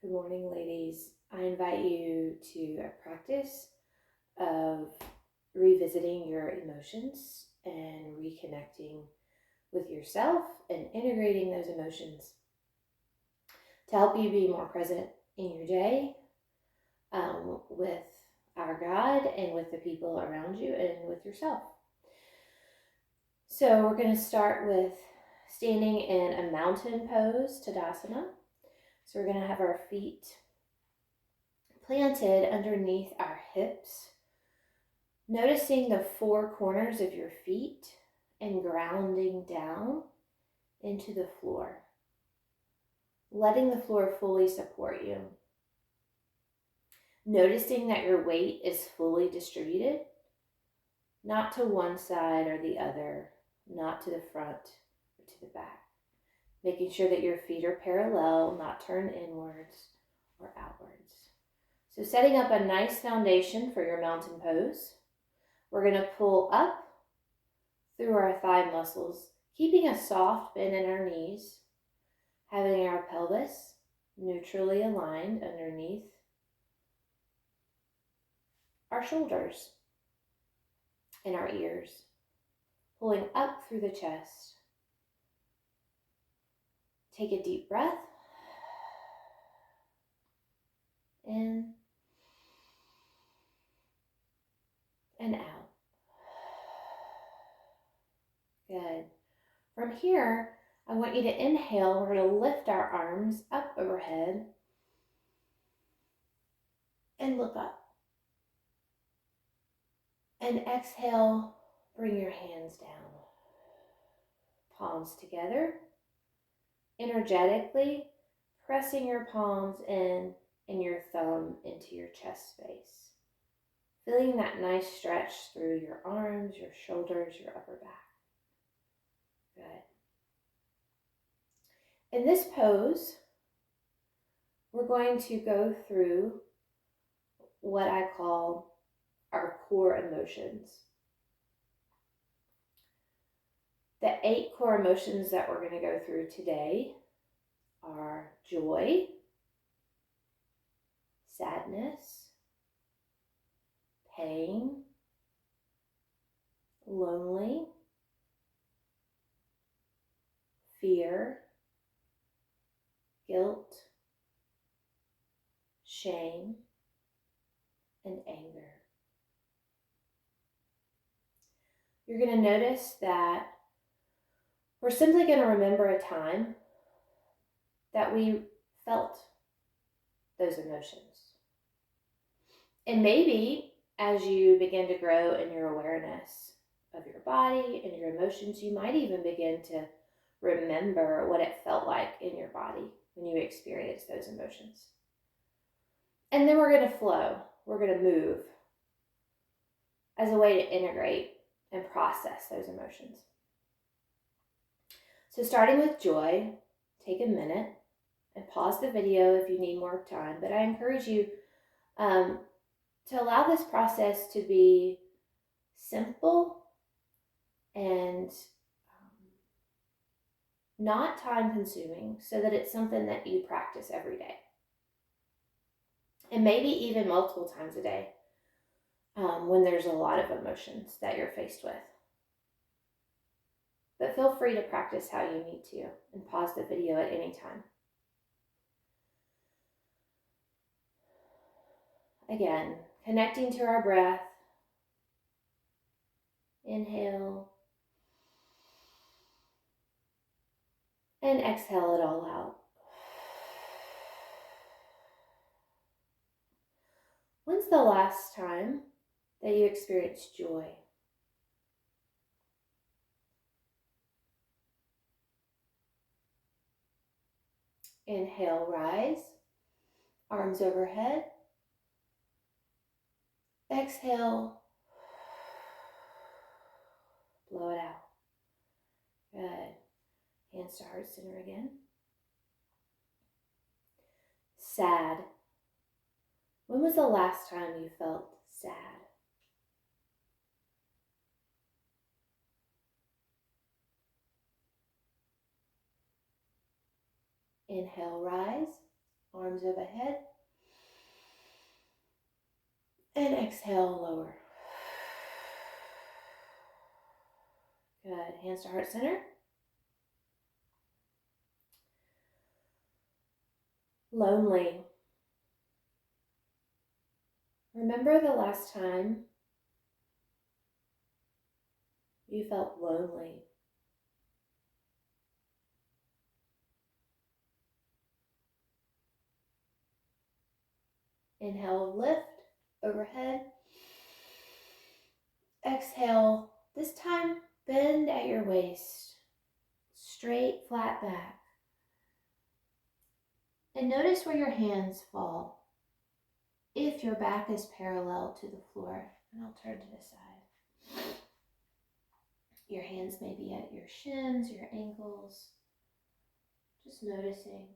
Good morning, ladies. I invite you to a practice of revisiting your emotions and reconnecting with yourself and integrating those emotions to help you be more present in your day with our God and with the people around you and with yourself. So we're going to start with standing in a mountain pose, Tadasana. So we're going to have our feet planted underneath our hips, noticing the four corners of your feet and grounding down into the floor, letting the floor fully support you. Noticing that your weight is fully distributed, not to one side or the other, not to the front or to the back. Making sure that your feet are parallel, not turned inwards or outwards. So setting up a nice foundation for your mountain pose. We're going to pull up through our thigh muscles, keeping a soft bend in our knees, having our pelvis neutrally aligned underneath our shoulders and our ears, pulling up through the chest. Take a deep breath in and out. Good. From here, I want you to inhale. We're going to lift our arms up overhead and look up. And exhale, bring your hands down. Palms together. Energetically pressing your palms in and your thumb into your chest space. Feeling that nice stretch through your arms, your shoulders, your upper back. Good. In this pose, we're going to go through what I call our core emotions. The 8 core emotions that we're going to go through today are joy, sadness, pain, lonely, fear, guilt, shame, and anger. You're going to notice that we're simply going to remember a time that we felt those emotions. And maybe as you begin to grow in your awareness of your body and your emotions, you might even begin to remember what it felt like in your body when you experienced those emotions. And then we're going to flow. We're going to move as a way to integrate and process those emotions. So starting with joy, take a minute and pause the video if you need more time. But I encourage you to allow this process to be simple and not time consuming, so that it's something that you practice every day. And maybe even multiple times a day when there's a lot of emotions that you're faced with. But feel free to practice how you need to and pause the video at any time. Again, connecting to our breath. Inhale. And exhale it all out. When's the last time that you experienced joy? Inhale, rise, arms overhead. Exhale, blow it out. Good. Hands to heart center again. Sad. When was the last time you felt sad? Inhale, rise. arms overhead. And exhale, lower. Good. Hands to heart center. Lonely. Remember the last time you felt lonely. Inhale, lift overhead. Exhale, this time bend at your waist, straight, flat back. And notice where your hands fall. If your back is parallel to the floor, and I'll turn to the side. Your hands may be at your shins, your ankles, just noticing.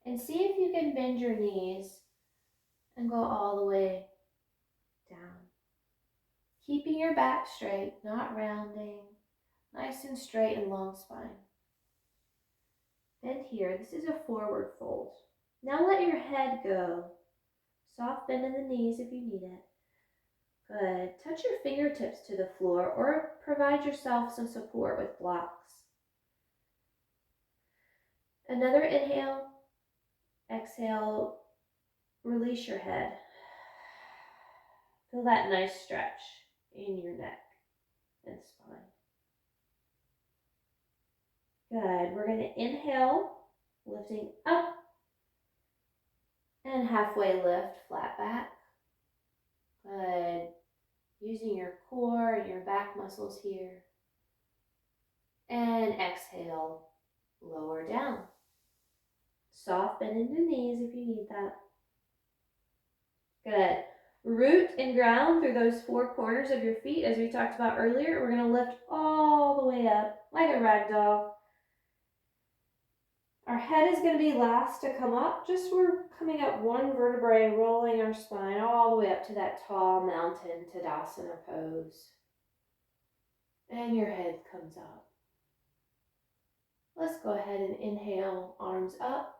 And see if you can bend your knees and go all the way down. Keeping your back straight, not rounding, nice and straight and long spine. Bend here. This is a forward fold. Now let your head go. Soft bend in the knees if you need it. Good. Touch your fingertips to the floor or provide yourself some support with blocks. Another inhale. Exhale. Release your head. Feel that nice stretch in your neck and spine. Good. We're going to inhale, lifting up and halfway lift, flat back. Good. Using your core and your back muscles here. And exhale, lower down. Soft bend in the knees if you need that. Good. Root and ground through those four corners of your feet as we talked about earlier. We're going to lift all the way up like a rag doll. Our head is going to be last to come up. Just we're coming up one vertebrae, rolling our spine all the way up to that tall mountain Tadasana pose. And your head comes up. Let's go ahead and inhale, arms up.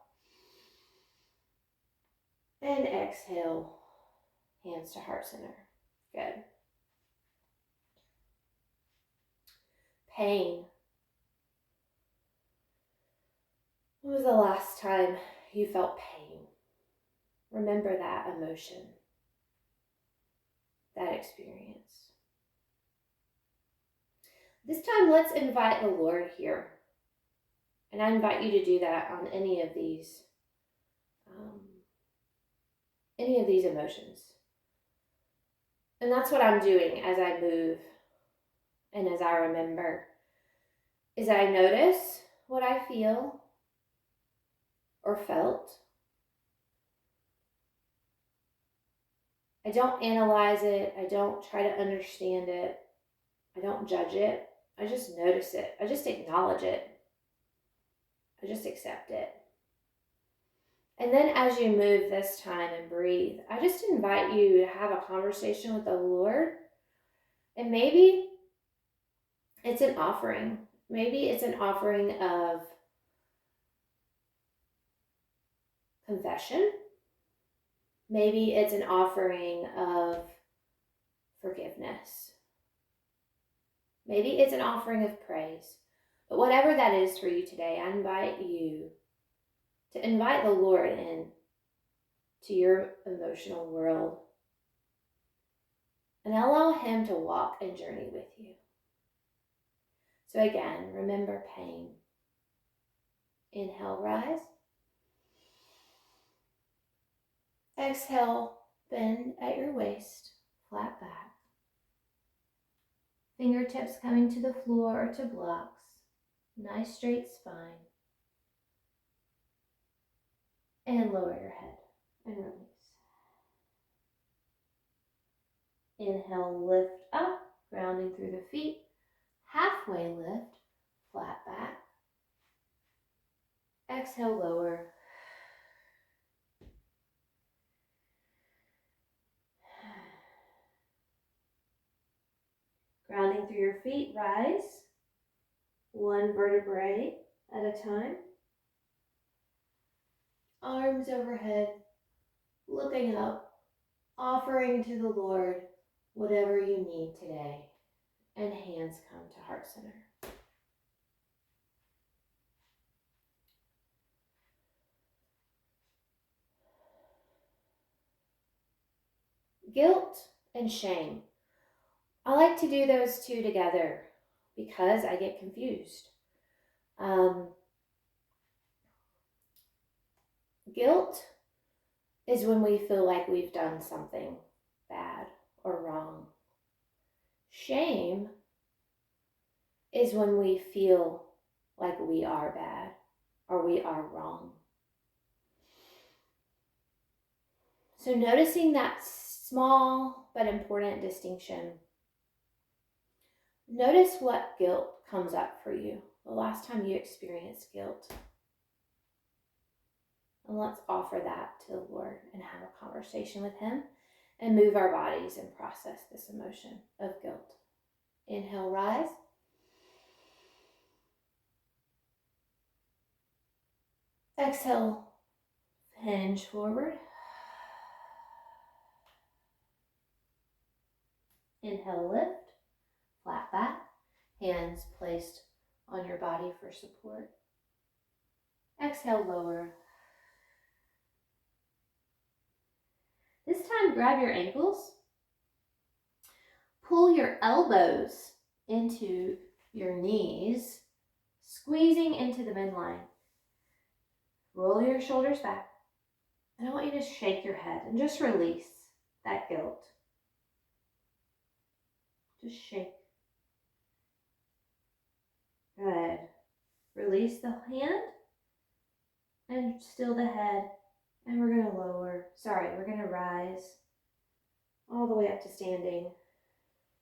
And exhale, hands to heart center. Good. Pain. When was the last time you felt pain? Remember that emotion, that experience. This time, let's invite the Lord here. And I invite you to do that on any of these emotions. And that's what I'm doing as I move and as I remember, is I notice what I feel or felt. I don't analyze it. I don't try to understand it. I don't judge it. I just notice it. I just acknowledge it. I just accept it. And then as you move this time and breathe, I just invite you to have a conversation with the Lord. And maybe it's an offering. Maybe it's an offering of confession. Maybe it's an offering of forgiveness. Maybe it's an offering of praise. But whatever that is for you today, I invite you to invite the Lord in to your emotional world and allow Him to walk and journey with you. So again, remember pain. Inhale, rise. Exhale, bend at your waist, flat back. Fingertips coming to the floor or to blocks. Nice straight spine. And lower your head and release. Inhale, lift up, grounding through the feet. Halfway lift, flat back. Exhale, lower. Grounding through your feet, rise. One vertebrae at a time. Arms overhead, looking up, offering to the Lord whatever you need today. And hands come to heart center. Guilt and shame. I like to do those two together because I get confused. Guilt is when we feel like we've done something bad or wrong. Shame is when we feel like we are bad or we are wrong. So noticing that small but important distinction. Notice what guilt comes up for you the last time you experienced guilt. And let's offer that to the Lord and have a conversation with Him and move our bodies and process this emotion of guilt. Inhale, rise. Exhale, hinge forward. Inhale, lift, flat back, hands placed on your body for support. Exhale, lower. This time, grab your ankles. Pull your elbows into your knees, squeezing into the midline. Roll your shoulders back. And I want you to shake your head and just release that guilt. Just shake. Good. Release the hand and still the head. And we're going to we're going to rise all the way up to standing.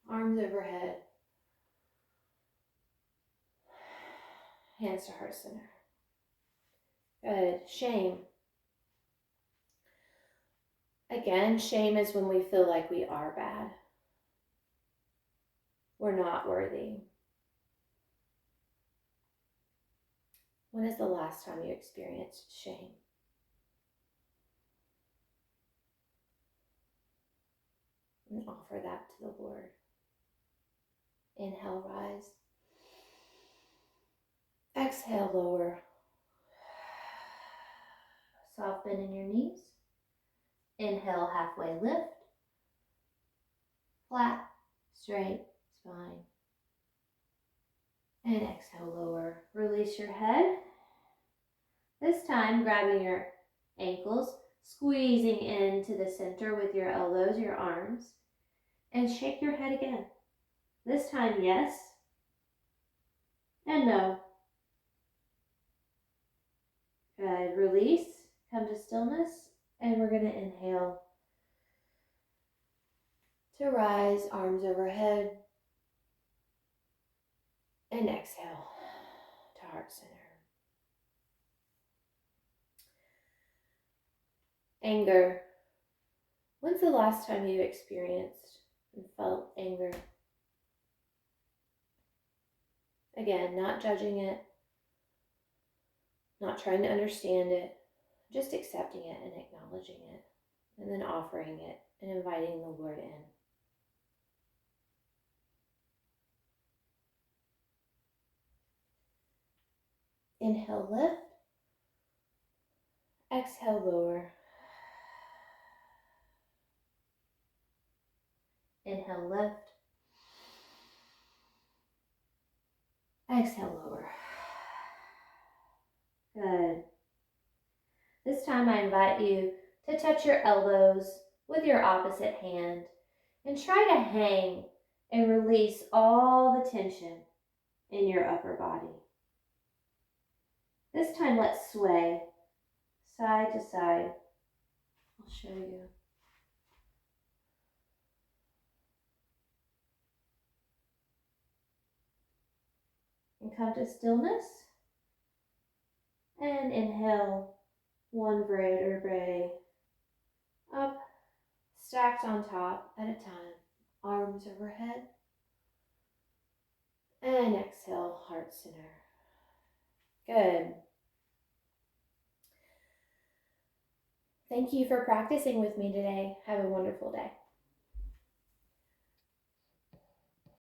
Arms overhead. Hands to heart center. Good. Shame. Again, shame is when we feel like we are bad. We're not worthy. When is the last time you experienced shame? And offer that to the Lord. Inhale, rise. Exhale, lower. Soft bend in your knees. Inhale, halfway lift. Flat, straight spine. And exhale, lower. Release your head. This time, grabbing your ankles, squeezing into the center with your elbows, your arms, and shake your head again. This time, yes and no. Good. Release. Come to stillness. And we're going to inhale to rise, arms overhead. And exhale to heart center. Anger. When's the last time you experienced and felt anger? Again, not judging it, not trying to understand it, just accepting it and acknowledging it, and then offering it and inviting the Lord in. Inhale, lift. Exhale, lower. Inhale, lift. Exhale, lower. Good. This time I invite you to touch your elbows with your opposite hand and try to hang and release all the tension in your upper body. This time let's sway side to side. I'll show you. And come to stillness. And inhale one vertebrae up, stacked on top at a time. Arms overhead. And exhale, heart center. Good. Thank you for practicing with me today. Have a wonderful day.